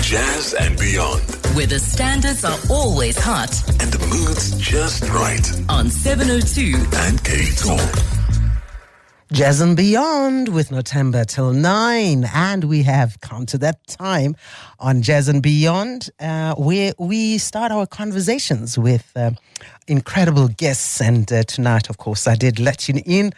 Jazz and Beyond. Where the standards are always hot. And the mood's just right. On 702 and K-Talk. Jazz and Beyond with Notemba till 9. And we have come to that time on Jazz and Beyond where we start our conversations with incredible guests. And tonight, of course, I did let you in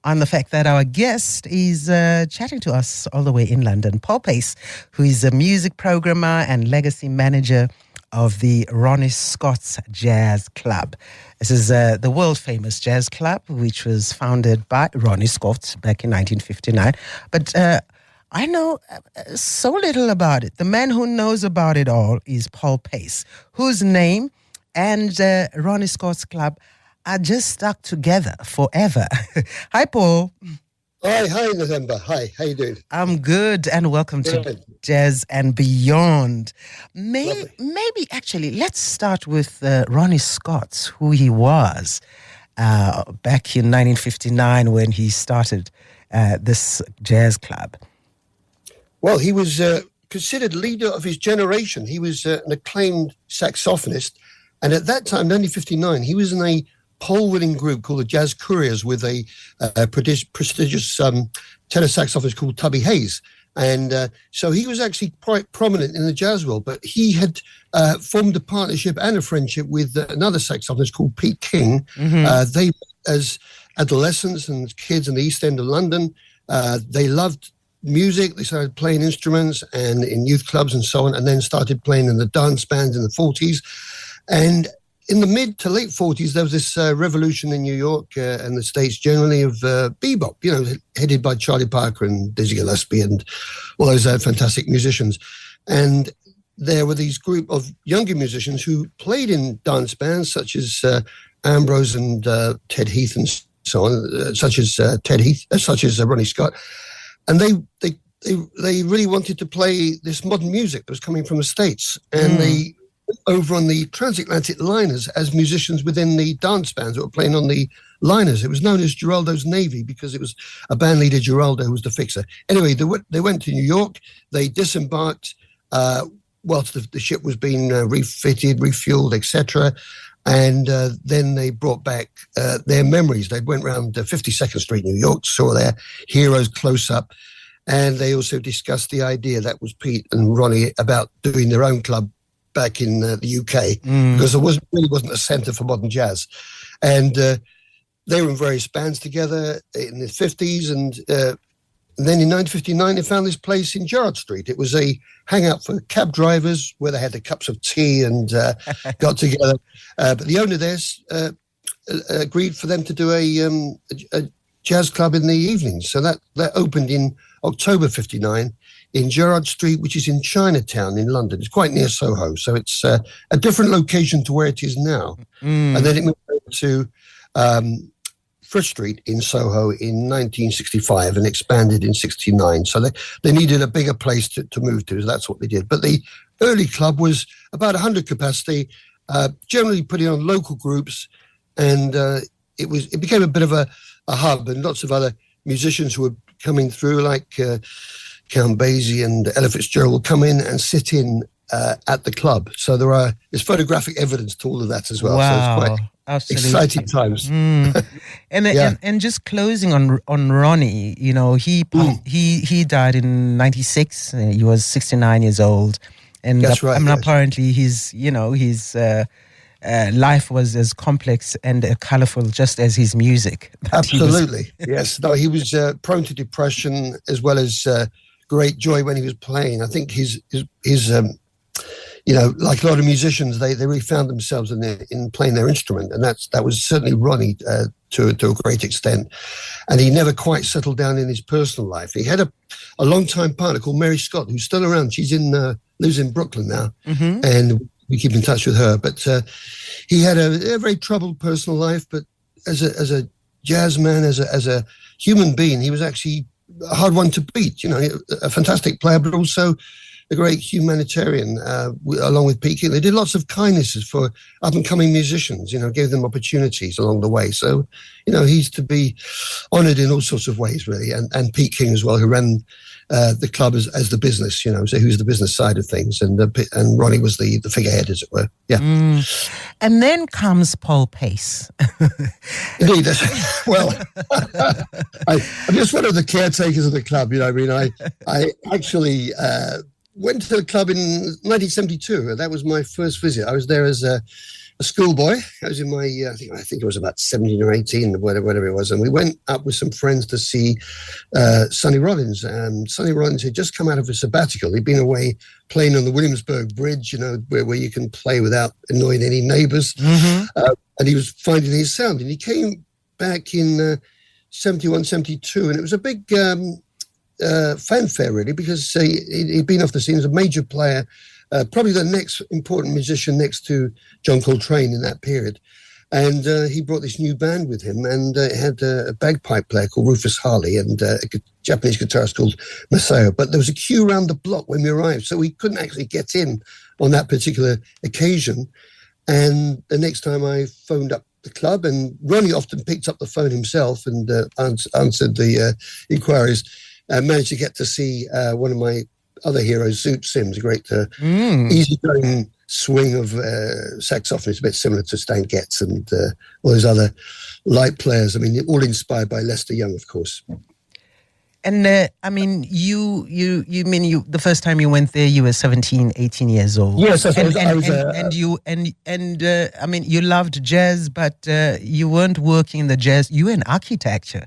on the fact that our guest is chatting to us all the way in London, Paul Pace, who is a music programmer and legacy manager of the Ronnie Scott's Jazz Club. This is the world-famous jazz club, which was founded by Ronnie Scott back in 1959. But I know so little about it. The man who knows about it all is Paul Pace, whose name and Ronnie Scott's club are just stuck together forever. Hi, Paul. Hi, November. Hi, how you doing? I'm good, and welcome to Jazz and Beyond. Maybe actually, let's start with Ronnie Scott, who he was back in 1959 when he started this jazz club. Well, he was considered leader of his generation. He was an acclaimed saxophonist, and at that time, 1959, he was in a poll-winning group called the Jazz Couriers with a prestigious tenor saxophonist called Tubby Hayes. And so he was actually quite prominent in the jazz world, but he had formed a partnership and a friendship with another saxophonist called Pete King. Mm-hmm. They, as adolescents and kids in the East End of London, they loved music. They started playing instruments and in youth clubs and so on, and then started playing in the dance bands in the 40s. And in the mid to late 40s, there was this revolution in New York and the States generally of bebop, headed by Charlie Parker and Dizzy Gillespie and all those fantastic musicians. And there were these group of younger musicians who played in dance bands such as Ambrose and Ted Heath and so on, such as Ronnie Scott. And they really wanted to play this modern music that was coming from the States. And they over on the transatlantic liners as musicians within the dance bands that were playing on the liners. It was known as Geraldo's Navy because it was a band leader, Geraldo, who was the fixer. Anyway, they went to New York. They disembarked whilst the ship was being refitted, refueled, etc. And then they brought back their memories. They went around 52nd Street, New York, saw their heroes close up. And they also discussed the idea, that was Pete and Ronnie, about doing their own club back in the UK, because there really wasn't a centre for modern jazz. And they were in various bands together in the 50s. And then in 1959, they found this place in Gerrard Street. It was a hangout for cab drivers where they had the cups of tea and got together. But the owner there agreed for them to do a jazz club in the evenings. So that opened in October 59 in Gerrard Street, which is in Chinatown in London. It's quite near Soho. So it's a different location to where it is now. And then it moved over to Frith Street in Soho in 1965 and expanded in 69. So they needed a bigger place to move to. So that's what they did. But the early club was about 100 capacity, generally putting on local groups. And it became a bit of a hub, and lots of other musicians who were coming through, like Count Basie and Ella Fitzgerald, will come in and sit in at the club. So there's photographic evidence to all of that as well. Wow, so it's quite exciting times. And just closing on Ronnie, he died in 96. He was 69 years old, and that's right, yes. Apparently his life was as complex and colorful just as his music. Absolutely, yes. No, he was prone to depression as well as great joy when he was playing. I think his like a lot of musicians, they really found themselves in playing their instrument, and that was certainly Ronnie to a great extent. And he never quite settled down in his personal life. He had a long-time partner called Mary Scott, who's still around. She's lives in Brooklyn now, and we keep in touch with her. But he had a very troubled personal life. But as a jazz man, as a human being, he was actually a hard one to beat. A fantastic player, but also a great humanitarian, along with Pete King. They did lots of kindnesses for up-and-coming musicians, gave them opportunities along the way. So, he's to be honoured in all sorts of ways, really. And Pete King as well, who ran the club as the business, so who's the business side of things. And Ronnie was the figurehead, as it were. Yeah. And then comes Paul Pace. Indeed. Well, I'm just one of the caretakers of the club. I actually went to the club in 1972. That was my first visit. I was there as a schoolboy. I was in my, I think it was about 17 or 18, whatever it was. And we went up with some friends to see Sonny Rollins. Sonny Rollins had just come out of a sabbatical. He'd been away playing on the Williamsburg Bridge, where you can play without annoying any neighbours. Mm-hmm. And he was finding his sound. And he came back in 71, 72. And it was a big fanfare, really, because he'd been off the scene as a major player, probably the next important musician next to John Coltrane in that period. And he brought this new band with him, and it had a bagpipe player called Rufus Harley and a Japanese guitarist called Masao. But there was a queue around the block when we arrived, so we couldn't actually get in on that particular occasion. And the next time I phoned up the club, and Ronnie often picked up the phone himself and answered the inquiries, managed to get to see one of my other heroes, Zoot Sims, a great easygoing swing of saxophonist, a bit similar to Stan Getz and all those other light players. I mean, all inspired by Lester Young, of course. And the first time you went there, you were 17, 18 years old. Yes, that's you loved jazz, but you weren't working in the jazz. You were in architecture.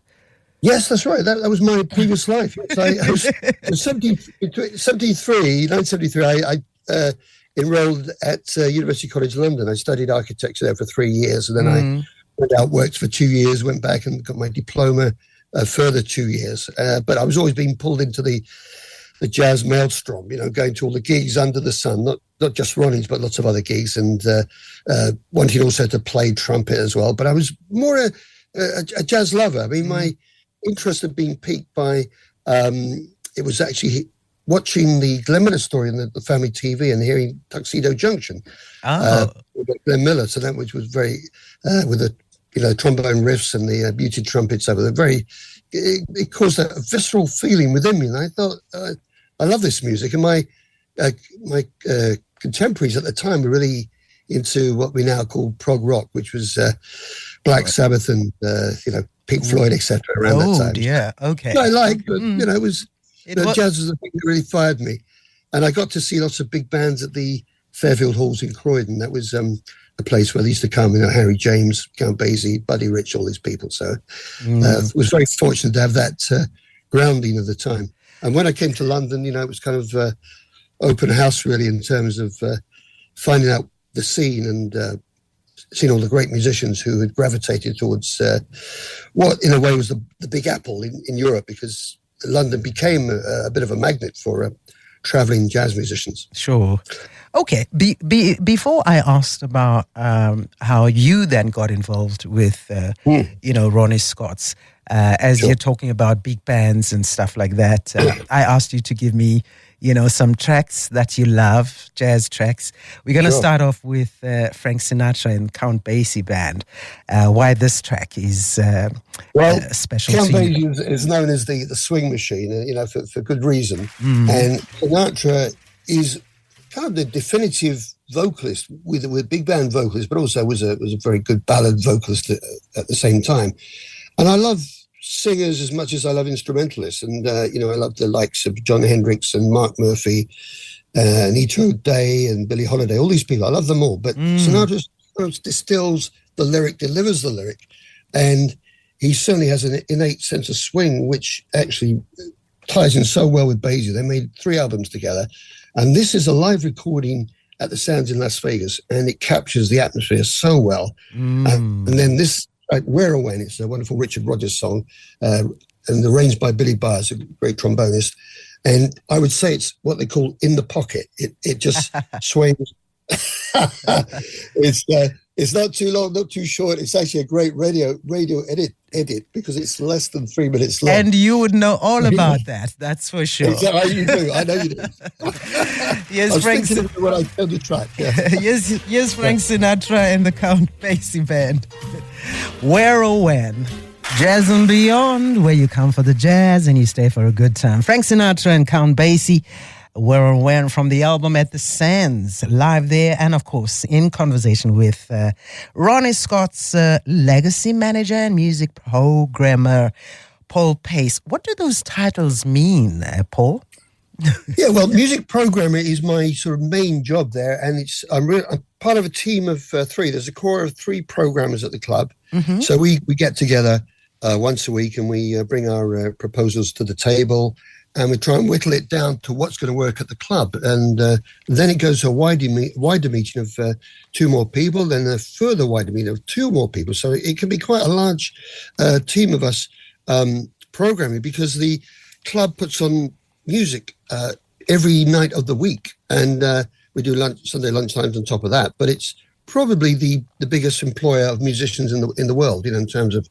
Yes, that's right. That was my previous life. I was 1973. I enrolled at University College London. I studied architecture there for 3 years, and then I went out, worked for 2 years, went back and got my diploma, further 2 years. But I was always being pulled into the jazz maelstrom, going to all the gigs under the sun, not just Ronnie's, but lots of other gigs, and wanting also to play trumpet as well. But I was more a jazz lover. I mean, my interest had been piqued by, it was actually watching the Glenn Miller story on the family TV and hearing Tuxedo Junction with Glenn Miller. So that which was very, with the trombone riffs and the muted trumpets over there, it caused a visceral feeling within me. And I thought, I love this music. And my contemporaries at the time were really into what we now call prog rock, which was Black Sabbath and Pink Floyd, etc. Around that time. Yeah, okay. I liked, but it was jazz was the thing that really fired me, and I got to see lots of big bands at the Fairfield Halls in Croydon. That was a place where they used to come. Harry James, Count Basie, Buddy Rich, all these people. So was very fortunate to have that grounding of the time. And when I came to London, it was kind of open house really in terms of finding out the scene and seeing all the great musicians who had gravitated towards what in a way was the Big Apple in Europe, because London became a bit of a magnet for traveling jazz musicians. Sure. Okay. Before I asked about how you then got involved with, Ronnie Scott's, as you're talking about big bands and stuff like that, I asked you to give me, some tracks that you love, jazz tracks. We're going to start off with Frank Sinatra and Count Basie Band. Why this track is special Count to you. Basie is known as the swing machine, for good reason. And Sinatra is kind of the definitive vocalist with big band vocalist, but also was a very good ballad vocalist at the same time. And I love singers as much as I love instrumentalists, and I love the likes of John Hendricks and Mark Murphy, Anita O'Day and Billie Holiday. All these people, I love them all. But Sinatra distills the lyric, delivers the lyric, and he certainly has an innate sense of swing, which actually ties in so well with Basie. They made 3 albums together, and this is a live recording at the Sands in Las Vegas, and it captures the atmosphere so well. And then this. Where or When, it's a wonderful Richard Rodgers song, and arranged by Billy Byers, a great trombonist. And I would say it's what they call in the pocket. It just swings. It's not too long, not too short. It's actually a great radio edit edit because it's less than 3 minutes long. And you would know all about that. That's for sure. Exactly, you do. I know you do. Yes, I was Frank. thinking of it when I turned the track. Yeah. yes, Frank Sinatra and the Count Basie Band. Where or when? Jazz and Beyond, where you come for the jazz and you stay for a good time. Frank Sinatra and Count Basie. Where or when from the album At the Sands, live there, and of course in conversation with Ronnie Scott's legacy manager and music programmer, Paul Pace. What do those titles mean, Paul? Yeah, well, music programmer is my sort of main job there, and I'm part of a team of 3. There's a core of 3 programmers at the club, so we get together once a week and we bring our proposals to the table. And we try and whittle it down to what's going to work at the club. And then it goes to a wider meeting of 2 more people, then a further wider meeting of 2 more people. So it can be quite a large team of us programming, because the club puts on music every night of the week. And we do Sunday lunchtimes on top of that. But it's probably the biggest employer of musicians in the world, in terms of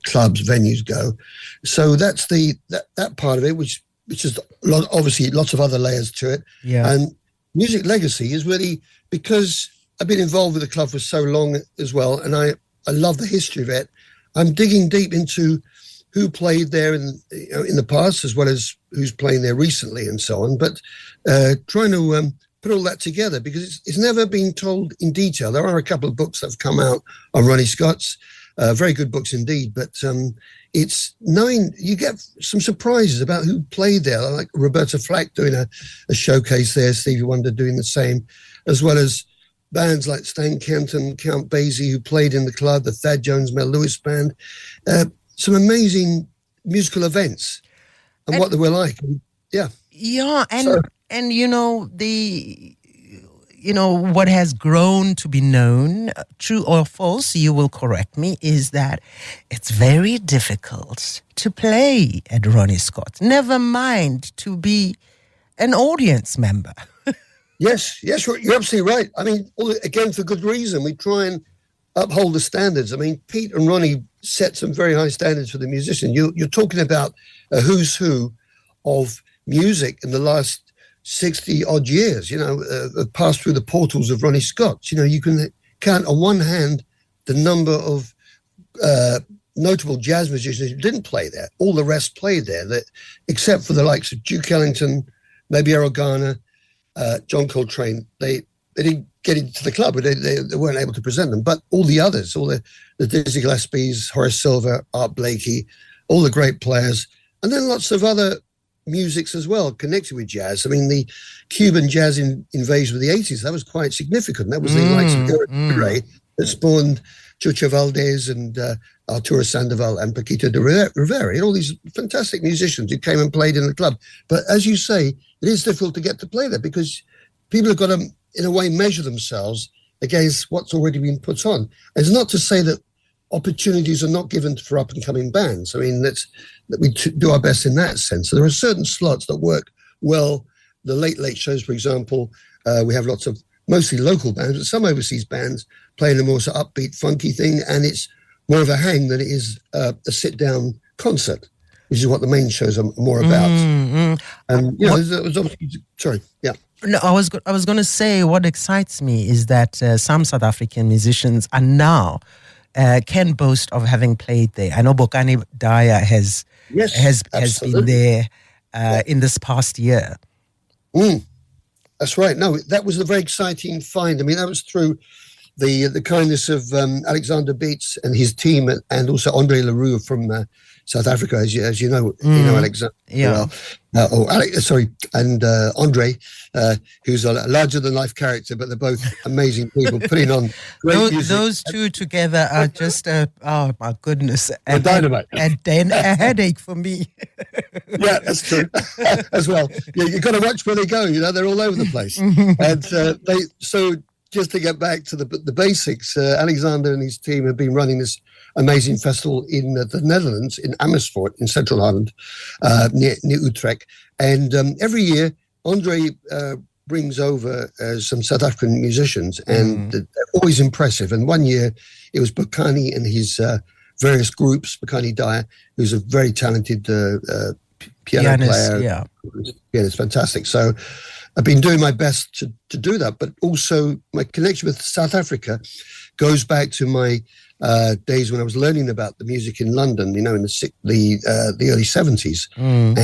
clubs, venues go. So that's that part of it, which is obviously lots of other layers to it. Yeah. And music legacy is really, because I've been involved with the club for so long as well, and I love the history of it. I'm digging deep into who played there in the past, as well as who's playing there recently and so on. But trying to put all that together, because it's never been told in detail. There are a couple of books that have come out on Ronnie Scott's, very good books indeed, but it's knowing, you get some surprises about who played there, like Roberta Flack doing a showcase there, Stevie Wonder doing the same, as well as bands like Stan Kenton, Count Basie, who played in the club, the Thad Jones, Mel Lewis Band, some amazing musical events and what they were like. Yeah. Yeah, and what has grown to be known, true or false, you will correct me, is that it's very difficult to play at Ronnie Scott. Never mind to be an audience member. Yes, you're absolutely right. I mean, again, for good reason. We try and uphold the standards. I mean, Pete and Ronnie set some very high standards for the musician. You're talking about a who's who of music in the last 60 odd years, passed through the portals of Ronnie Scott. You can count on one hand the number of notable jazz musicians who didn't play there. All the rest played there, except for the likes of Duke Ellington, maybe Errol Garner, John Coltrane. They didn't get into the club, but they weren't able to present them. But all the others, all the Dizzy Gillespie's, Horace Silver, Art Blakey, all the great players, and then lots of other musics as well connected with jazz. I mean, the Cuban jazz invasion of the 80s, that was quite significant. That was the likes of Ray that spawned Chucho Valdez and Arturo Sandoval and Paquito de Rivera, and all these fantastic musicians who came and played in the club. But as you say, it is difficult to get to play there, because people have got to, in a way, measure themselves against what's already been put on. It's not to say that opportunities are not given for up-and-coming bands. I mean, that we do our best in that sense. So there are certain slots that work well. The late shows, for example, we have lots of mostly local bands, but some overseas bands playing a more sort of upbeat, funky thing, and it's more of a hang than it is a sit-down concert, which is what the main shows are more about. And there's obviously, sorry, yeah. No, I was going to say, what excites me is that some South African musicians are now can boast of having played there. I know Bokani Daya has been there in this past year. That's right. No, that was a very exciting find. I mean, that was through the kindness of Alexander Beats and his team, and also Andre Leroux from South Africa, as you know, Alexander. Yeah. And Andre, who's a larger-than-life character, but they're both amazing people putting on great music. Those two together are just, oh my goodness, dynamite. And then a headache for me. Yeah, that's true. As well. Yeah, you've got to watch where they go. They're all over the place. And so just to get back to the basics, Alexander and his team have been running this amazing festival in the Netherlands, in Amersfoort, in Central Holland, near Utrecht. And every year, Andre brings over some South African musicians, and they're always impressive. And one year, it was Bokani and his various groups. Makani Dyer, who's a very talented piano player. Yeah, it's fantastic. So I've been doing my best to do that, but also my connection with South Africa goes back to my days when I was learning about the music in London, in the early 70s. And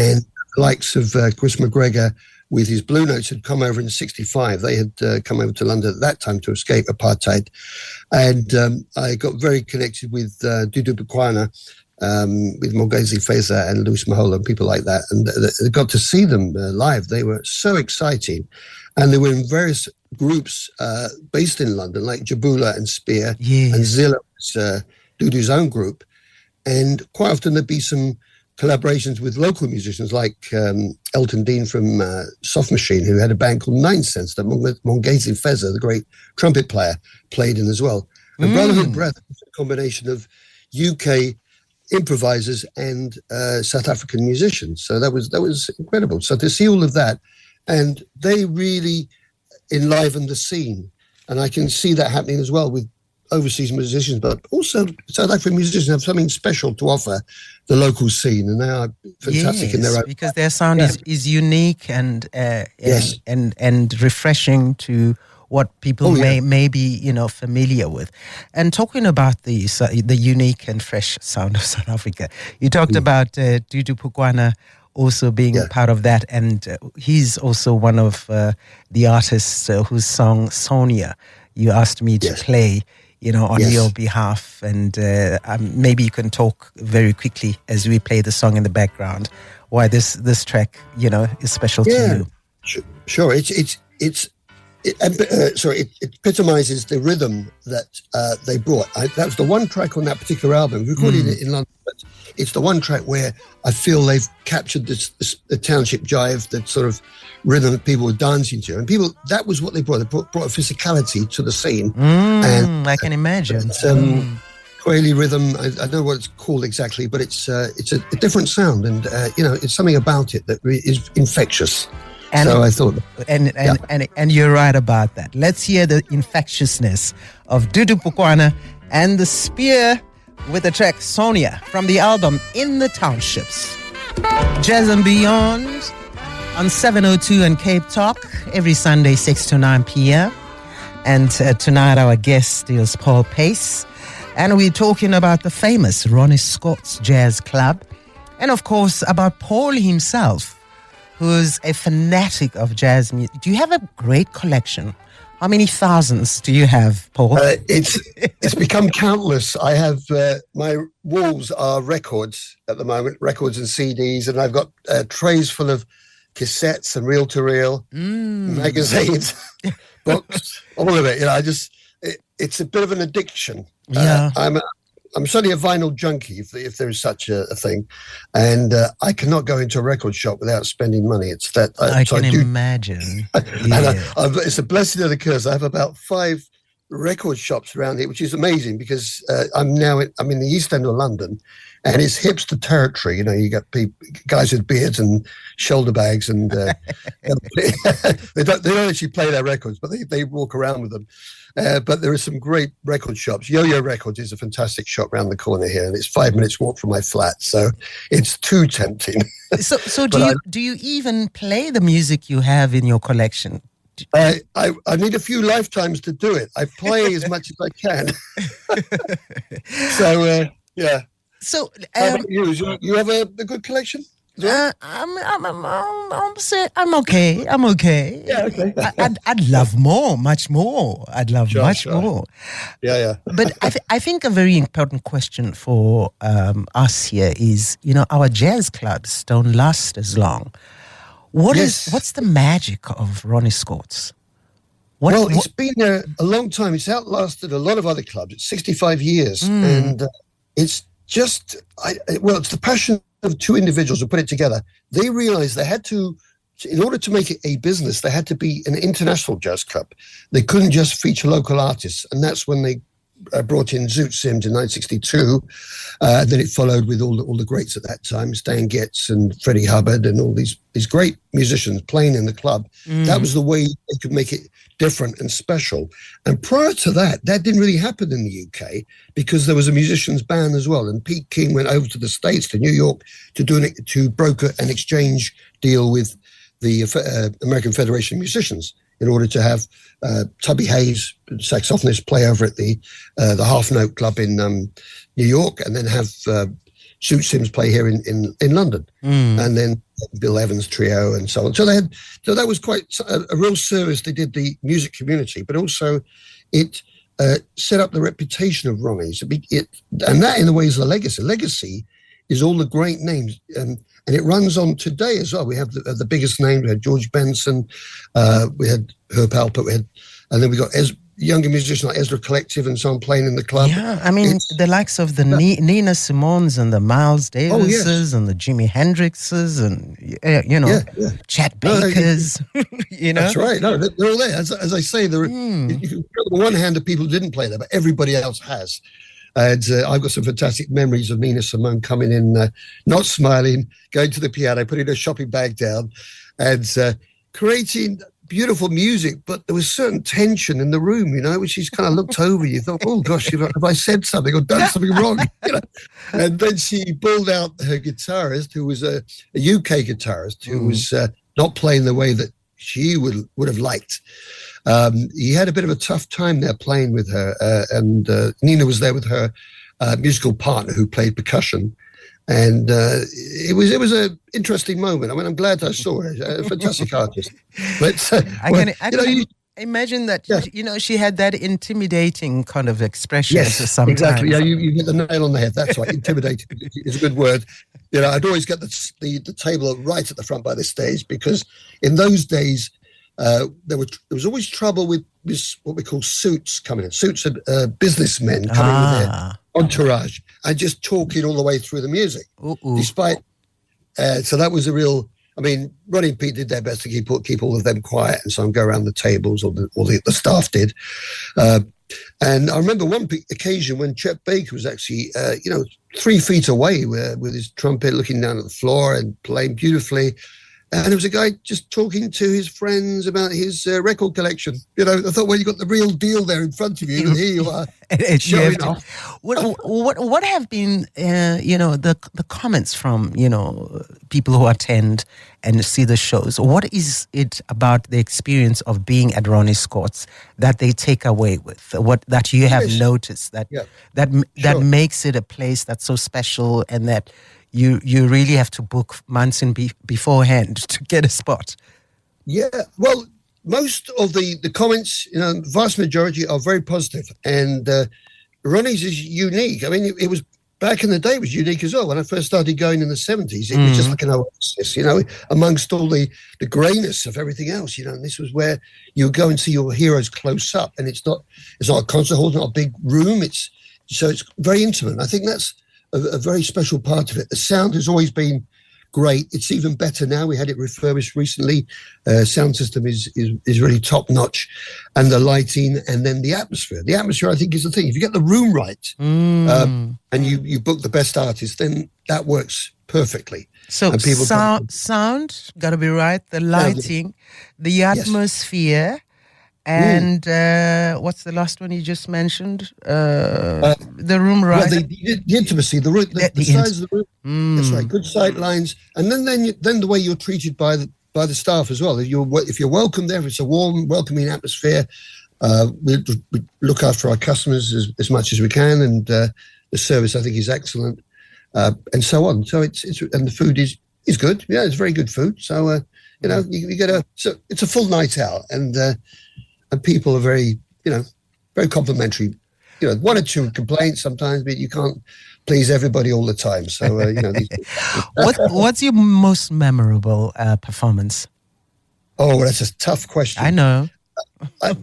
the likes of Chris McGregor with his Blue Notes had come over in 65. They had come over to London at that time to escape apartheid. And I got very connected with Dudu Bukwana, with Mogezi Feza and Louis Mahola and people like that. And I got to see them live. They were so exciting. And they were in various groups based in London, like Jabula and Spear. Yes. And Zilla was Dudu's own group. And quite often there'd be some collaborations with local musicians like Elton Dean from Soft Machine, who had a band called Nine Cents that Mongezi Feza, the great trumpet player, played in as well. And Brotherhood Breath was a combination of UK improvisers and South African musicians. So that was incredible. So to see all of that, and they really enlivened the scene. And I can see that happening as well with overseas musicians, but also South African musicians have something special to offer the local scene, and they are fantastic in their own. Because their sound is unique and and refreshing to what people may be familiar with. And talking about the unique and fresh sound of South Africa, you talked about Dudu Pukwana also being part of that, and he's also one of the artists whose song Sonia you asked me to play on your behalf, and maybe you can talk very quickly as we play the song in the background why this track is special to you. Sure. It epitomizes the rhythm that they brought. That was the one track on that particular album. We recorded it in London, but it's the one track where I feel they've captured the township jive, that sort of rhythm that people were dancing to. And that was what they brought. They brought a physicality to the scene. And I can imagine. It's Kweli rhythm. I don't know what it's called exactly, but it's a different sound. And, it's something about it that is infectious. And, so I thought, and you're right about that. Let's hear the infectiousness of Dudu Pukwana and the Spear with the track Sonia from the album In the Townships. Jazz and Beyond on 702 and Cape Talk every Sunday 6 to 9 p.m. And tonight our guest is Paul Pace, and we're talking about the famous Ronnie Scott's Jazz Club, and of course about Paul himself, who's a fanatic of jazz music. Do you have a great collection? How many thousands do you have, Paul? It's become countless. I have, my walls are records at the moment, records and CDs, and I've got trays full of cassettes and reel-to-reel, magazines, books, all of it. It's a bit of an addiction. Yeah. I'm certainly a vinyl junkie, if there is such a thing, and I cannot go into a record shop without spending money. It's that I can imagine. And it's a blessing and a curse. I have about 5 record shops around here, which is amazing because I'm in the East End of London, and it's hipster territory. You got guys with beards and shoulder bags, and they don't actually play their records, but they walk around with them. But there are some great record shops. Yo-Yo Records is a fantastic shop around the corner here, and it's 5 minutes walk from my flat, so it's too tempting. So do you even play the music you have in your collection? I need a few lifetimes to do it. I play as much as I can. So yeah. So how about you? You have a good collection? I'm okay. I'm okay. Yeah, okay. I'd love more, much more. I'd love much more. Yeah. But I think a very important question for us here is, our jazz clubs don't last as long. What's the magic of Ronnie Scott's? It's been there a long time. It's outlasted a lot of other clubs. It's 65 years, and it's just it's the passion of 2 individuals who put it together. They realized they had to, in order to make it a business, they had to be an international jazz club. They couldn't just feature local artists, and that's when they brought in Zoot Sims in 1962. Then it followed with all the greats at that time, Stan Getz and Freddie Hubbard and all these great musicians playing in the club. That was the way they could make it different and special. And prior to that didn't really happen in the UK because there was a musicians ban as well. And Pete King went over to the States, to New York, to broker an exchange deal with the American Federation of Musicians in order to have Tubby Hayes, saxophonist, play over at the Half Note Club in New York, and then have Zoot Sims play here in London, and then Bill Evans Trio and so on. So that was quite a real service they did the music community, but also it set up the reputation of Ronnie's. And that in a way is the legacy. Legacy is all the great names, and it runs on today as well. We have the biggest names. We had George Benson, we had Herb Alpert, and then we got younger musicians like Ezra Collective and so on playing in the club. Yeah, I mean, the likes of the Nina Simones and the Miles Davises and the Jimi Hendrixes and, Chet Bakers, That's right. No, they're all there. As I say, you can put on one hand the people who didn't play there, but everybody else has. And I've got some fantastic memories of Nina Simone coming in, not smiling, going to the piano, putting her shopping bag down and creating beautiful music, but there was certain tension in the room, which she's kind of looked over. You thought, oh gosh, have I said something or done something wrong? And then she pulled out her guitarist, who was a UK guitarist, who was not playing the way that she would have liked. He had a bit of a tough time there playing with her, and Nina was there with her musical partner who played percussion. And it was an interesting moment. I mean, I'm glad I saw her. A fantastic artist. But I can imagine that. Yeah. She had that intimidating kind of expression. Yes, sometimes. Exactly. Yeah, you hit the nail on the head. That's right. Intimidating is a good word. I'd always get the table right at the front by the stage because in those days there was always trouble with what we call suits coming in. Suits are businessmen coming with their entourage and just talking all the way through the music. Despite so that was a real. I mean, Ronnie and Pete did their best to keep all of them quiet and so on, go around the tables, or the staff did. And I remember one occasion when Chet Baker was actually 3 feet away with his trumpet, looking down at the floor and playing beautifully. And there was a guy just talking to his friends about his record collection. I thought, well, you got the real deal there in front of you, and here you are showing off. What have been, the comments from, people who attend and see the shows? What is it about the experience of being at Ronnie Scott's that they take away with? What that you have noticed that makes it a place that's so special and that you really have to book months beforehand to get a spot? Yeah, well, most of the comments, vast majority are very positive, and Ronnie's is unique. I mean, it was back in the day, it was unique as well. When I first started going in the 70s, it was just like an oasis, amongst all the greyness of everything else, and this was where you go and see your heroes close up, and it's not a concert hall, it's not a big room, it's very intimate. I think that's a very special part of it. The sound has always been great. It's even better now. We had it refurbished recently. Sound system is really top notch, and the lighting, and then the atmosphere. The atmosphere, I think, is the thing. If you get the room right, and you book the best artists, then that works perfectly. So sound got to be right. The lighting, the atmosphere. And what's the last one you just mentioned? The room, right? Well, the intimacy, the size of the room. That's right. Good sight lines, and then the way you're treated by the staff as well. If you're welcome there, if it's a warm, welcoming atmosphere, we look after our customers as much as we can, and the service, I think, is excellent, and so on. So it's and the food is good. Yeah, it's very good food. So you get it's a full night out, and people are very, very complimentary. One or two complaints sometimes, but you can't please everybody all the time. So, What's your most memorable performance? Oh, that's a tough question. I know. I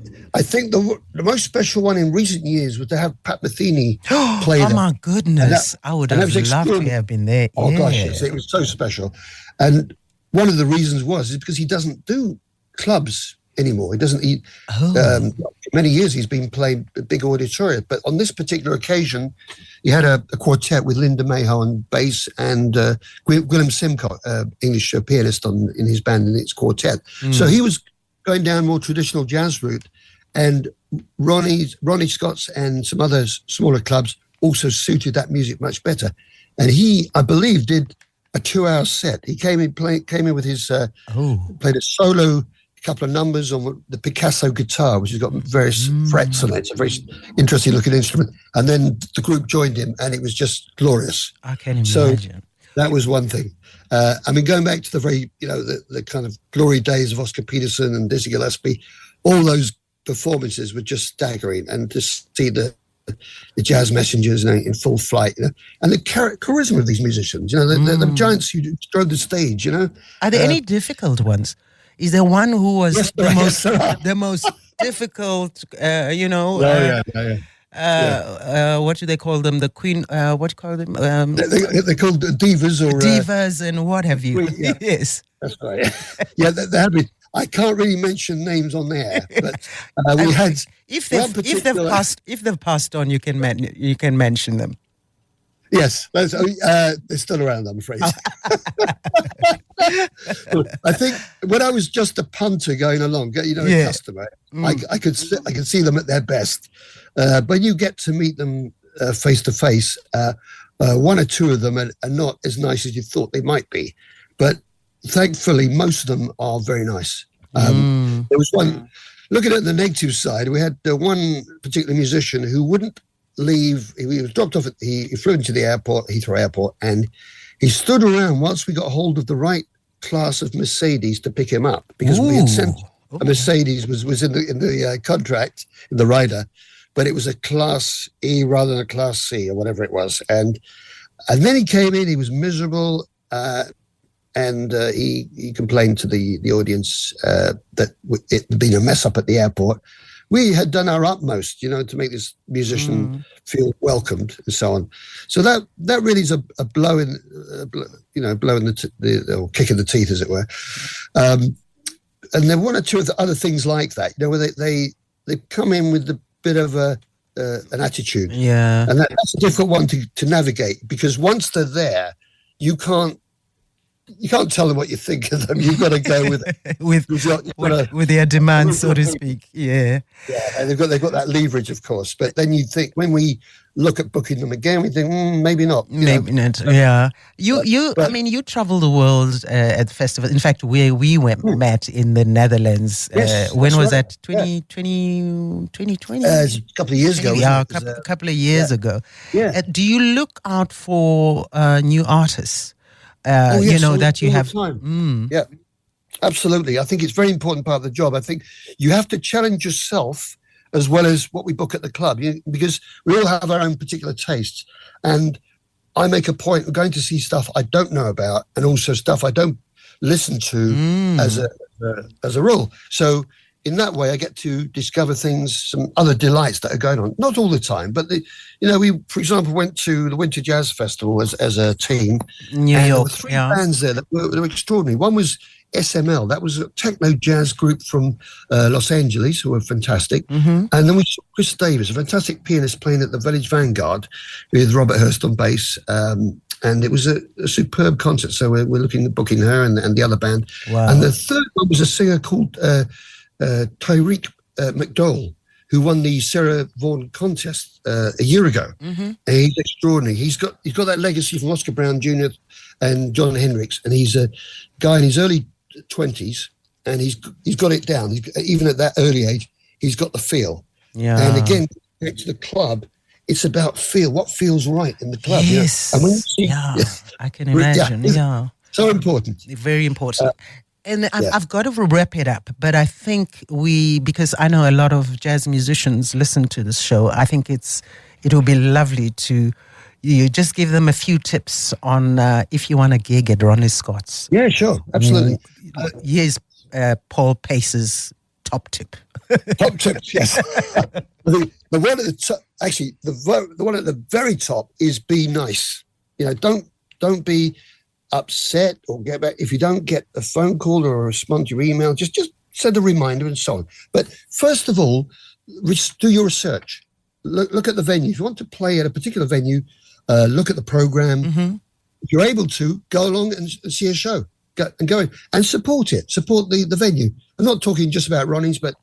think the most special one in recent years was to have Pat Metheny play. Oh my goodness! I would have loved to have been there. Oh gosh, it was so special. And one of the reasons is because he doesn't do clubs anymore. He doesn't. Many years he's been playing big auditorium, but on this particular occasion, he had a quartet with Linda Mayhoe on bass and Gwilym Simcoe, English pianist in his band in its quartet. So he was going down more traditional jazz route, and Ronnie Scott's and some other smaller clubs also suited that music much better. And he, I believe, did a 2-hour set. He came in with his played a solo, couple of numbers on the Picasso guitar, which has got various frets on it. It's a very interesting looking instrument. And then the group joined him, and it was just glorious. I can imagine. So that was one thing. I mean, going back to the very, the kind of glory days of Oscar Peterson and Dizzy Gillespie, all those performances were just staggering. And to see the jazz messengers in full flight, and the charisma of these musicians, the giants who drove the stage, Are there any difficult ones? Is there one who was the most difficult, yeah. what do they call them? The queen, what do you call them? They're called divas or... Divas and what have you. Yeah. Yes. That's right. Yeah, they have been. I can't really mention names on there, but we had... If they've passed on, you can mention them. Yes, they're still around, I'm afraid. I think when I was just a punter going along, a customer, I could see them at their best. When you get to meet them face to face, one or two of them are not as nice as you thought they might be, but thankfully most of them are very nice. There was one. Looking at the negative side, we had one particular musician who wouldn't leave. He was dropped off he flew into the airport, Heathrow Airport, and he stood around whilst we got hold of the right class of Mercedes to pick him up, because we had sent a Mercedes was in the contract, in the rider, but it was a Class E rather than a Class C or whatever it was, and then he came in. He was miserable, and he complained to the audience that it had been a mess up at the airport. We had done our utmost, to make this musician feel welcomed and so on. So that really is a blow in, blow in or kick in the teeth, as it were. And there were one or two of the other things like that, where they come in with a bit of an attitude. Yeah. And that's a difficult one to navigate, because once they're there, you can't tell them what you think of them. You've got to go with it. with their demands, so to speak. Yeah. Yeah, and they've got that leverage, of course. But then you think, when we look at booking them again, we think maybe not. Maybe not. Yeah. You travel the world at the festival. In fact, we met in the Netherlands. Yes, when was right. that? 2020? A couple of years ago. Yeah, a couple of years ago. Yeah. Do you look out for new artists? Yes, that you have. Yeah, absolutely. I think it's a very important part of the job. I think you have to challenge yourself as well as what we book at the club, because we all have our own particular tastes. And I make a point of going to see stuff I don't know about, and also stuff I don't listen to as a rule. So in that way, I get to discover things, some other delights that are going on. Not all the time, but we, for example, went to the Winter Jazz Festival as a team. New York, there were three bands there that were extraordinary. One was SML. That was a techno jazz group from Los Angeles, who were fantastic. Mm-hmm. And then we saw Chris Davis, a fantastic pianist, playing at the Village Vanguard with Robert Hurst on bass. And it was a superb concert. So we're looking at booking her and the other band. Wow. And the third one was a singer called Tyreek McDowell, who won the Sarah Vaughan contest a year ago. Mm-hmm. And he's extraordinary. He's got that legacy from Oscar Brown Jr. and John Hendricks, and he's a guy in his early 20s, and he's got it down. Even at that early age, he's got the feel. Yeah. And again, back to the club, it's about feel. What feels right in the club? Yes. And when you see, I can imagine. Yeah. So important. Very important. And I've got to wrap it up, but I think because I know a lot of jazz musicians listen to this show, I think it will be lovely to you just give them a few tips on if you want to gig at Ronnie Scott's. Yeah, sure, absolutely. Here's Paul Pace's top tip. Top tips, yes. The one at the top, actually, the one at the very top is be nice. Don't be upset or get back if you don't get a phone call or a response to your email. Just send a reminder and so on. But first of all, do your research. Look at the venue. If you want to play at a particular venue, look at the program. If you're able to, go along and see a show. Go in and support it. Support the venue. I'm not talking just about Ronnie's, but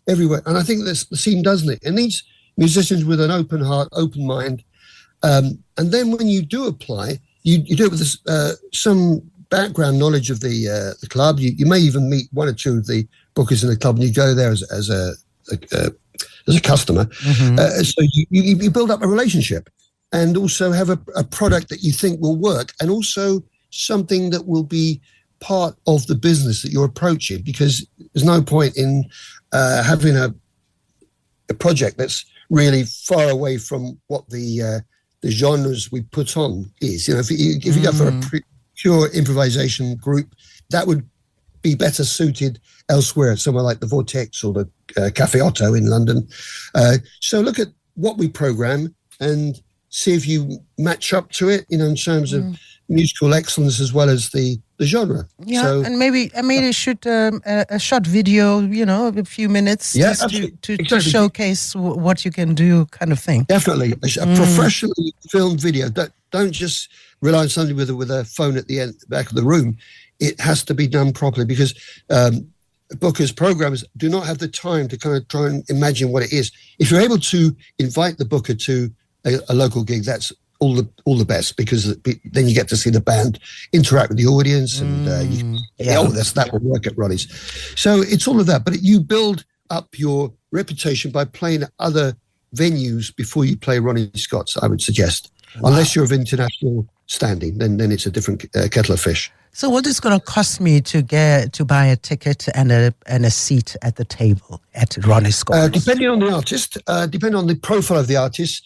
everywhere. And I think that's the scene, doesn't it? It needs musicians with an open heart, open mind. And then when you do apply, you do it with some background knowledge of the club. You may even meet one or two of the bookers in the club, and you go there as a customer. So you build up a relationship, and also have a product that you think will work, and also something that will be part of the business that you're approaching, because there's no point in having a project that's really far away from what the genres we put on is. You know, if you go for a pure improvisation group, that would be better suited elsewhere, somewhere like the Vortex or the Cafe Otto in London. So look at what we program and see if you match up to it, you know, in terms of musical excellence as well as the genre. Yeah, so, and maybe shoot a short video, you know, a few minutes just to showcase what you can do, kind of thing. Definitely. A professionally filmed video. Don't just rely on somebody with a phone at the back of the room. It has to be done properly, because bookers, programs do not have the time to kind of try and imagine what it is. If you're able to invite the booker to a local gig, that's all the best, because then you get to see the band interact with the audience, and that will work at Ronnie's. So it's all of that, but you build up your reputation by playing at other venues before you play Ronnie Scott's, I would suggest. Wow. Unless you're of international standing, then it's a different kettle of fish. So what is going to cost me to buy a ticket and a seat at the table at Ronnie Scott's? Depending on the artist, depending on the profile of the artist,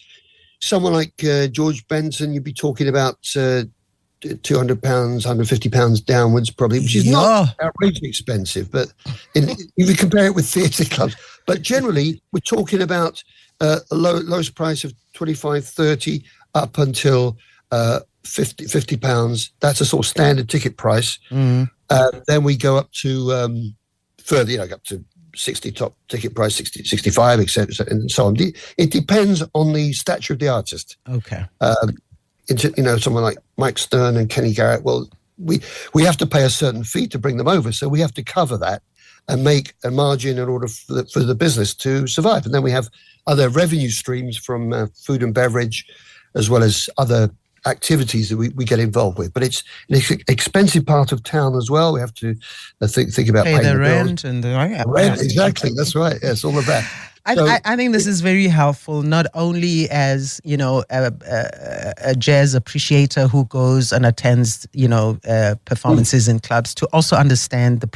someone like George Benson, you'd be talking about £200, £150 downwards probably, which is not outrageously expensive, but if you compare it with theatre clubs. But generally, we're talking about a lowest price of 25, 30 up until £50. That's a sort of standard ticket price. Then we go up to further, you know, up to 60 top ticket price, 60, 65, etc., and so on. It depends on the stature of the artist. Okay. You know, someone like Mike Stern and Kenny Garrett, well, we have to pay a certain fee to bring them over, so we have to cover that and make a margin in order for the business to survive. And then we have other revenue streams from food and beverage, as well as other activities that we get involved with. But it's an expensive part of town as well. We have to think about paying the rent bills. and rent. Exactly, that's right. Yes, all of that. I think this is very helpful, not only as, you know, a jazz appreciator who goes and attends, you know, performances in clubs, to also understand the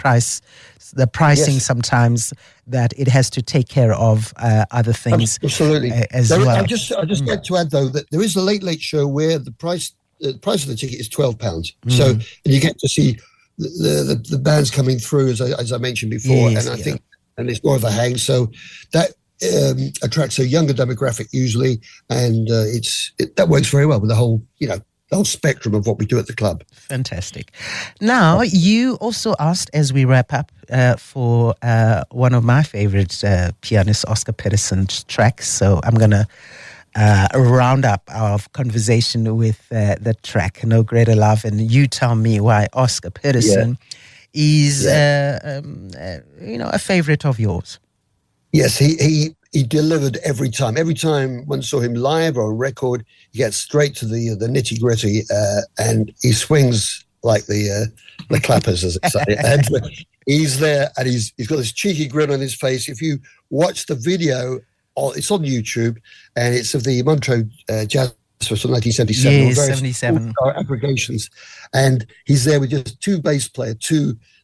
pricing sometimes, that it has to take care of other things. Absolutely. As well. I just like to add, though, that there is a late show where the price of the ticket is £12. So and you get to see the bands coming through, as I mentioned before, and I think, and it's more of a hang. So that attracts a younger demographic usually, and that works very well with the whole spectrum of what we do at the club. Fantastic. Now, you also asked, as we wrap up, for one of my favorite pianists, Oscar Peterson's tracks. So I'm going to round up our conversation with that track, No Greater Love, and you tell me why Oscar Peterson is, a favorite of yours. Yes, he delivered every time. Every time one saw him live or on record, he gets straight to the nitty gritty, and he swings like the clappers, as it say. And he's there, and he's got this cheeky grin on his face. If you watch the video, it's on YouTube, and it's of the Montreux Jazz Fest from 1977. Yes, 77. Aggregations, and he's there with just two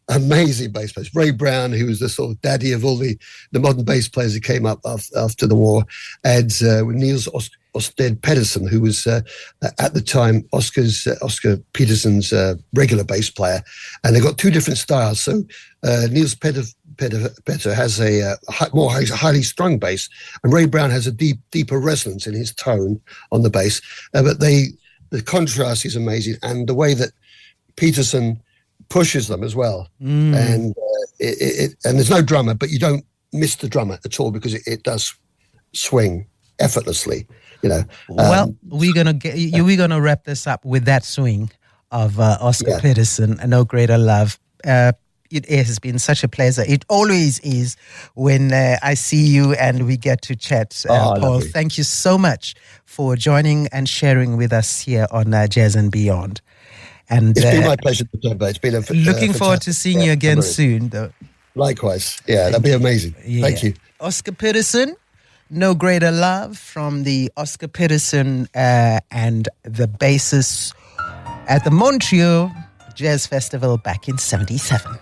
amazing bass players. Ray Brown, who was the sort of daddy of all the modern bass players who came up after the war, and Niels Osted Pedersen, who was at the time Oscar Peterson's regular bass player, and they've got two different styles. So Niels Petter has a highly strung bass, and Ray Brown has a deeper resonance in his tone on the bass. But the contrast is amazing, and the way that Peterson pushes them as well, and and there's no drummer, but you don't miss the drummer at all because it does swing effortlessly. Well, we're gonna wrap this up with that swing of Oscar Peterson, No Greater Love. It has been such a pleasure. It always is when I see you and we get to chat. Paul, lovely. Thank you so much for joining and sharing with us here on Jazz and Beyond. And it's been my pleasure, it's been looking forward to seeing you again soon, though. Likewise. Yeah, that'd be amazing. Yeah. Thank you. Oscar Peterson, No Greater Love, from the Oscar Peterson and the basis at the Montreal Jazz Festival back in '77.